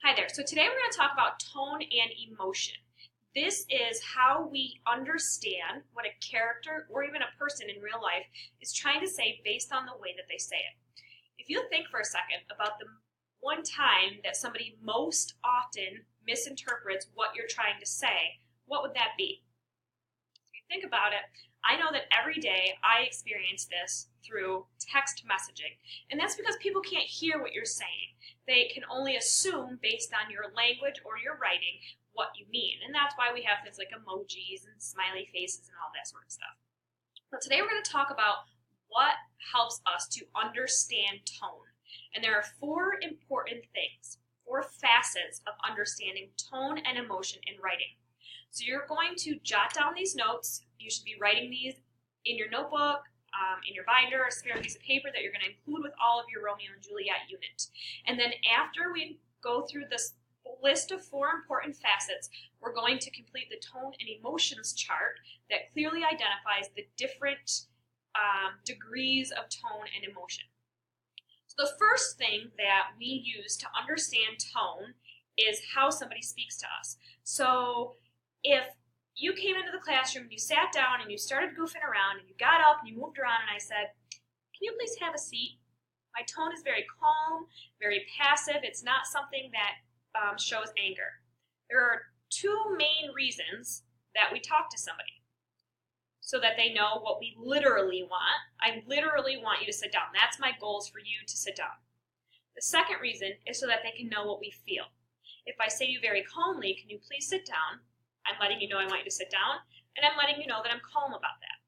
Hi there. So today we're going to talk about tone and emotion. This is how we understand what a character or even a person in real life is trying to say based on the way that they say it. If you think for a second about the one time that somebody most often misinterprets what you're trying to say, what would that be? If you think about it, I know that every day I experience this through text messaging. And that's because people can't hear what you're saying. They can only assume based on your language or your writing what you mean. And that's why we have things like emojis and smiley faces and all that sort of stuff. But today we're going to talk about what helps us to understand tone. And there are four important things, four facets of understanding tone and emotion in writing. So you're going to jot down these notes. You should be writing these in your notebook, in your binder, a spare piece of paper that you're going to include with all of your Romeo and Juliet unit. And then after we go through this list of four important facets, we're going to complete the tone and emotions chart that clearly identifies the different degrees of tone and emotion. So the first thing that we use to understand tone is how somebody speaks to us. So if you came into the classroom and you sat down and you started goofing around and you got up and you moved around and I said, "Can you please have a seat?" My tone is very calm, very passive. It's not something that shows anger. There are two main reasons that we talk to somebody. So that they know what we literally want. I literally want you to sit down. That's my goals for you to sit down. The second reason is so that they can know what we feel. If I say to you very calmly, "Can you please sit down?" I'm letting you know I want you to sit down, and I'm letting you know that I'm calm about that.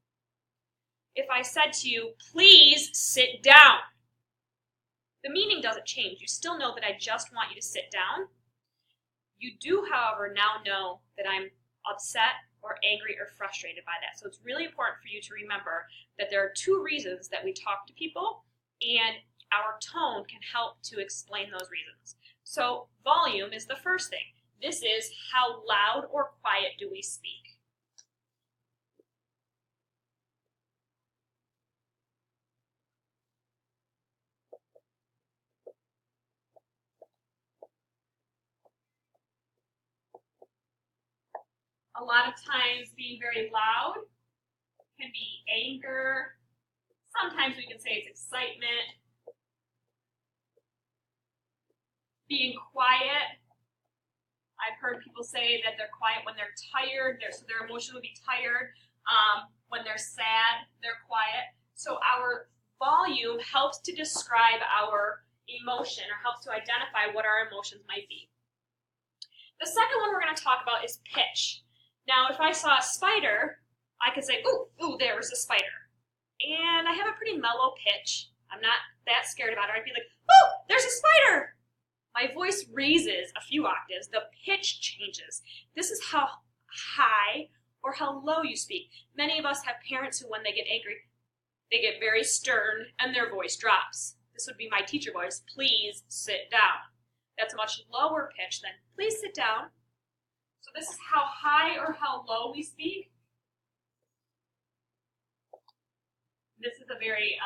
If I said to you, "Please sit down," the meaning doesn't change. You still know that I just want you to sit down. You do, however, now know that I'm upset or angry or frustrated by that. So it's really important for you to remember that there are two reasons that we talk to people, and our tone can help to explain those reasons. So volume is the first thing. This is how loud or quiet do we speak. A lot of times being very loud can be anger. Sometimes we can say it's excitement. Being quiet, I've heard people say that they're quiet when they're tired, so their emotion would be tired. When they're sad, they're quiet. So our volume helps to describe our emotion or helps to identify what our emotions might be. The second one we're going to talk about is pitch. Now, if I saw a spider, I could say, ooh, there was a spider. And I have a pretty mellow pitch. I'm not that scared about it. I'd be like, "Oh, there's a spider!" My voice raises a few octaves. The pitch changes. This is how high or how low you speak. Many of us have parents who, when they get angry, they get very stern and their voice drops. This would be my teacher voice. "Please sit down." That's a much lower pitch than "please sit down." So this is how high or how low we speak. This is a very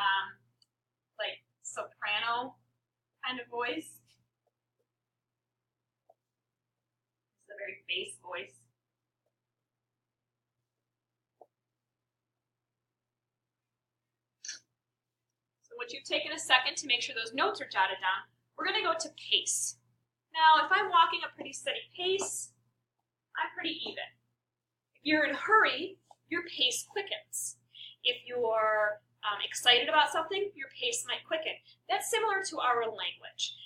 like soprano kind of voice. It's a very bass voice. So once you've taken a second to make sure those notes are jotted down, we're going to go to pace. Now, if I'm walking a pretty steady pace, I'm pretty even. If you're in a hurry, your pace quickens. If you're excited about something, your pace might quicken. That's similar to our language.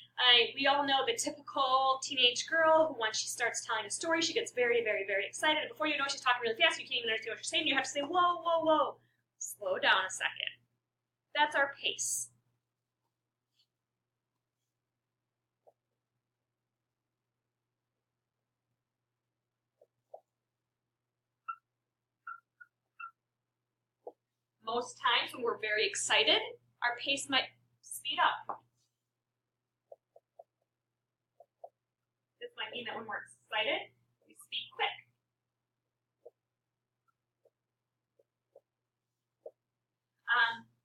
We all know the typical teenage girl who, once she starts telling a story, she gets very, very, very excited. And before you know, she's talking really fast. You can't even understand what she's saying. You have to say, "Whoa, whoa, whoa. Slow down a second." That's our pace. Most times when we're very excited, our pace might speed up. This might mean that when we're excited, we speak quick.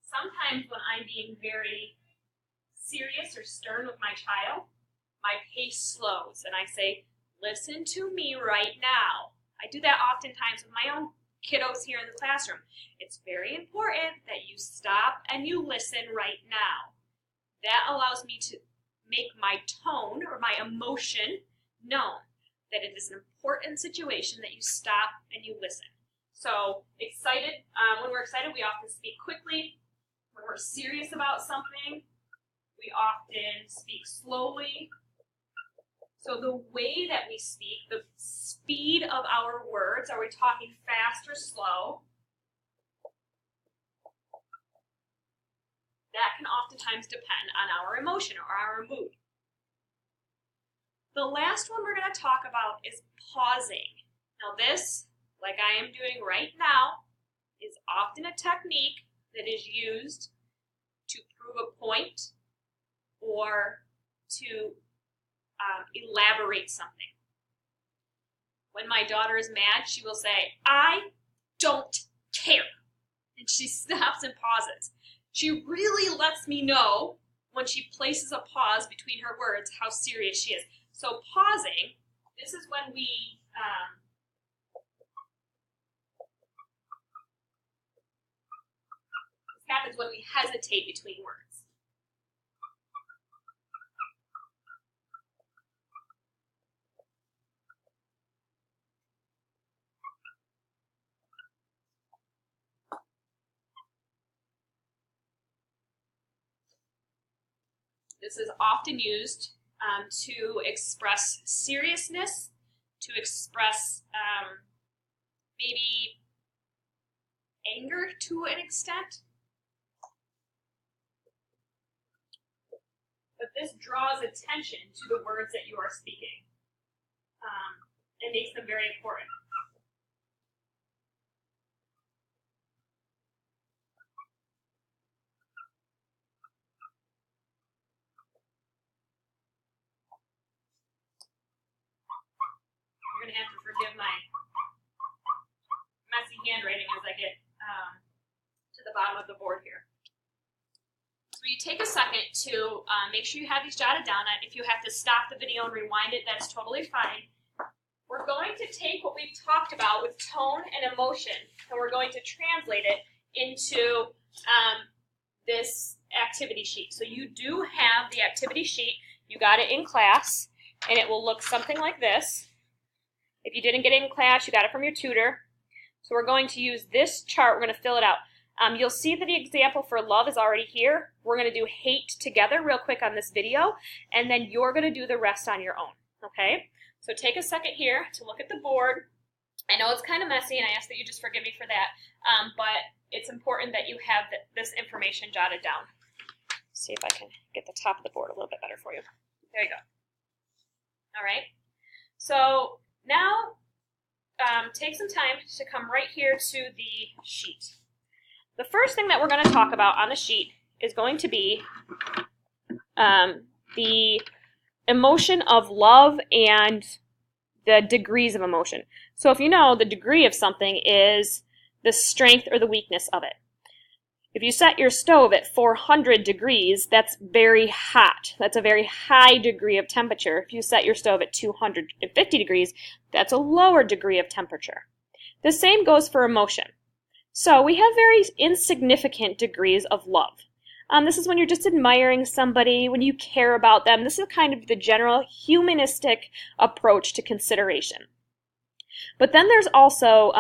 Sometimes when I'm being very serious or stern with my child, my pace slows and I say, listen to me right now. I do that oftentimes with my own kiddos here in the classroom. It's very important that you stop and you listen right now. That allows me to make my tone or my emotion known, that it is an important situation that you stop and you listen. So excited, when we're excited, we often speak quickly. When we're serious about something, we often speak slowly. So the way that we speak, the speed of our words, are we talking fast or slow? That can oftentimes depend on our emotion or our mood. The last one we're going to talk about is pausing. Now this, like I am doing right now, is often a technique that is used to prove a point or to elaborate something. When my daughter is mad, she will say, I don't care. And she stops and pauses. She really lets me know when she places a pause between her words how serious she is. So pausing, this is when we this happens when we hesitate between words. This is often used to express seriousness, to express maybe anger to an extent. But this draws attention to the words that you are speaking. It makes them very important. You're going to have to forgive my messy handwriting as I get to the bottom of the board here. So you take a second to make sure you have these jotted down. If you have to stop the video and rewind it, that's totally fine. We're going to take what we've talked about with tone and emotion, and we're going to translate it into this activity sheet. So you do have the activity sheet. You got it in class, and it will look something like this. If you didn't get it in class, you got it from your tutor. So we're going to use this chart. We're going to fill it out. You'll see that the example for love is already here. We're going to do hate together real quick on this video, and then you're going to do the rest on your own, okay? So take a second here to look at the board. I know it's kind of messy, and I ask that you just forgive me for that, but it's important that you have this information jotted down. See if I can get the top of the board a little bit better for you. There you go. All right. So now take some time to come right here to the sheet. The first thing that we're going to talk about on the sheet is going to be the emotion of love and the degrees of emotion. So if you know, the degree of something is the strength or the weakness of it. If you set your stove at 400 degrees, that's very hot. That's a very high degree of temperature. If you set your stove at 250 degrees, that's a lower degree of temperature. The same goes for emotion. So we have very insignificant degrees of love. This is when you're just admiring somebody, when you care about them. This is kind of the general humanistic approach to consideration. But then there's also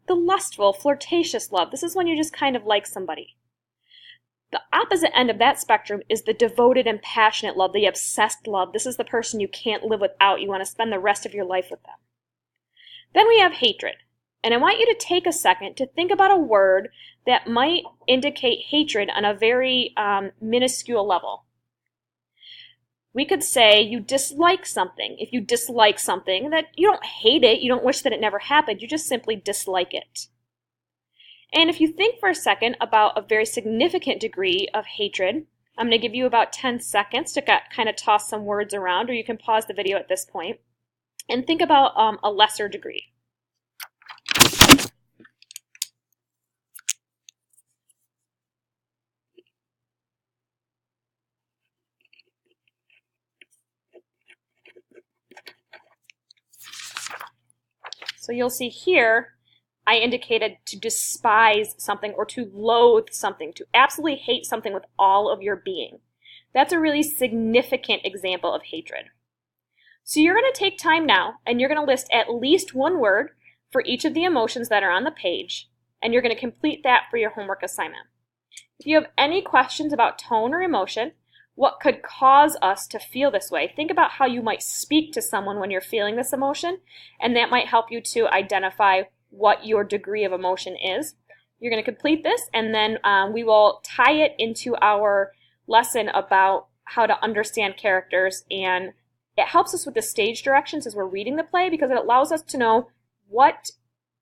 the lustful, flirtatious love. This is when you just kind of like somebody. The opposite end of that spectrum is the devoted and passionate love, the obsessed love. This is the person you can't live without. You want to spend the rest of your life with them. Then we have hatred. And I want you to take a second to think about a word that might indicate hatred on a very minuscule level. We could say you dislike something. If you dislike something, that you don't hate it, you don't wish that it never happened, you just simply dislike it. And if you think for a second about a very significant degree of hatred, I'm going to give you about 10 seconds to kind of toss some words around, or you can pause the video at this point, and think about a lesser degree. So you'll see here, I indicated to despise something or to loathe something, to absolutely hate something with all of your being. That's a really significant example of hatred. So you're going to take time now and you're going to list at least one word for each of the emotions that are on the page, and you're going to complete that for your homework assignment. If you have any questions about tone or emotion, what could cause us to feel this way, think about how you might speak to someone when you're feeling this emotion, and that might help you to identify what your degree of emotion is. You're going to complete this, and then we will tie it into our lesson about how to understand characters, and it helps us with the stage directions as we're reading the play because it allows us to know what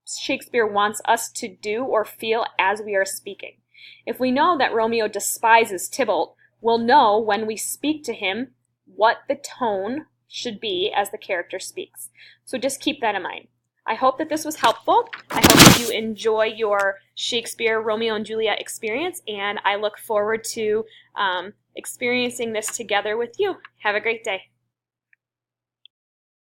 Shakespeare wants us to do or feel as we are speaking. If we know that Romeo despises Tybalt, we'll know when we speak to him what the tone should be as the character speaks. So just keep that in mind. I hope that this was helpful. I hope that you enjoy your Shakespeare Romeo and Juliet experience, and I look forward to experiencing this together with you. Have a great day.